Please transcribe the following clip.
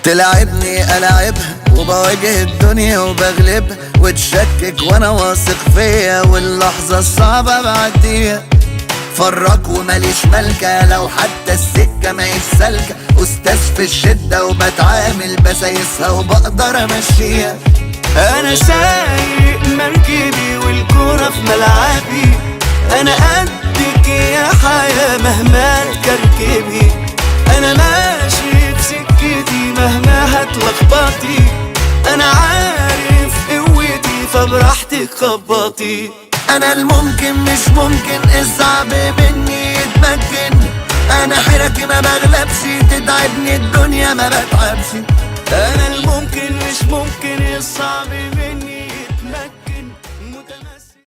تلعبني ألعبها وبواجه الدنيا وبغلبها، وتشكك وانا واثق فيا واللحظة الصعبة بعديها. فرق وماليش ملكة لو حتى السكة ماهيش سالكة، أستاذ في الشدة وبتعامل بسايسها وبقدر أمشيها. أنا سايق مركبي والكورة في ملعبي، أنا قدك يا حياة مهما تركبي. أنا ماشي في سكتي مهما هتلخبطي، أنا عارف قوتي فبراحتك خبطي. أنا الممكن مش ممكن، الصعب مني يتمكن. أنا حيرتي ما بغلبش، تتعبني الدنيا ما بتعبش. أنا الممكن مش ممكن، الصعب مني